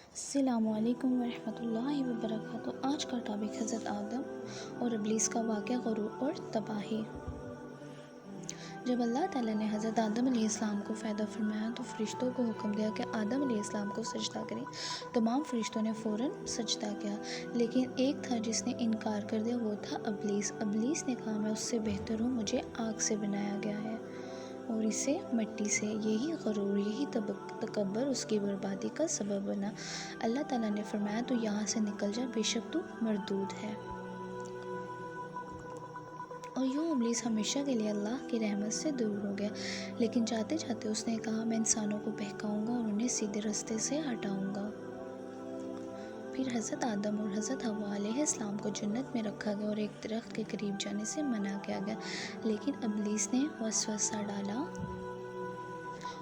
السلام علیکم ورحمۃ اللہ وبرکاتہ۔ آج کا ٹاپک حضرت آدم اور ابلیس کا واقعہ، غرور اور تباہی۔ جب اللہ تعالیٰ نے حضرت آدم علیہ السلام کو پیدا فرمایا تو فرشتوں کو حکم دیا کہ آدم علیہ السلام کو سجدہ کریں۔ تمام فرشتوں نے فوراً سجدہ کیا، لیکن ایک تھا جس نے انکار کر دیا، وہ تھا ابلیس۔ ابلیس نے کہا میں اس سے بہتر ہوں، مجھے آگ سے بنایا گیا ہے اور اسے مٹی سے۔ یہی غرور، یہی تکبر اس کی بربادی کا سبب بنا۔ اللہ تعالیٰ نے فرمایا تو یہاں سے نکل جا، بے شک تو مردود ہے۔ اور یوں ابلیس ہمیشہ کے لیے اللہ کی رحمت سے دور ہو گیا، لیکن جاتے جاتے اس نے کہا میں انسانوں کو بہکاؤں گا اور انہیں سیدھے راستے سے ہٹاؤں گا۔ پھر حضرت آدم اور حضرت حوا علیہ السلام کو جنت میں رکھا گیا اور ایک درخت کے قریب جانے سے منع کیا گیا، لیکن ابلیس نے وسوسہ ڈالا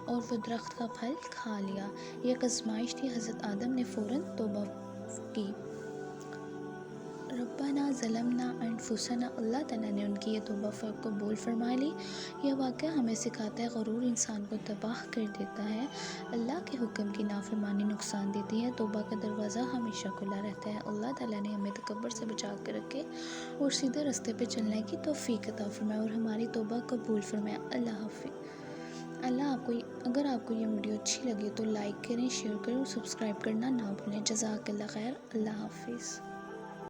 اور وہ درخت کا پھل کھا لیا۔ یہ ایک آزمائش تھی۔ حضرت آدم نے فوراً توبہ کی، ربنا ظلمنا انفسنا، اللہ تعالیٰ نے ان کی یہ توبہ قبول فرما لی۔ یہ واقعہ ہمیں سکھاتا ہے غرور انسان کو تباہ کر دیتا ہے، اللہ کے حکم کی نافرمانی نقصان دیتی ہے۔ توبہ کا دروازہ ہمیشہ کھلا رہتا ہے۔ اللہ تعالیٰ نے ہمیں تکبر سے بچا کر رکھے اور سیدھے راستے پہ چلنے کی توفیق عطا فرمائے اور ہماری توبہ قبول فرمائے۔ اللہ حافظ۔ اگر آپ کو یہ ویڈیو اچھی لگے تو لائک کریں، شیئر کریں اور سبسکرائب کرنا نہ بھولیں۔ جزاک اللہ خیر۔ اللہ حافظ۔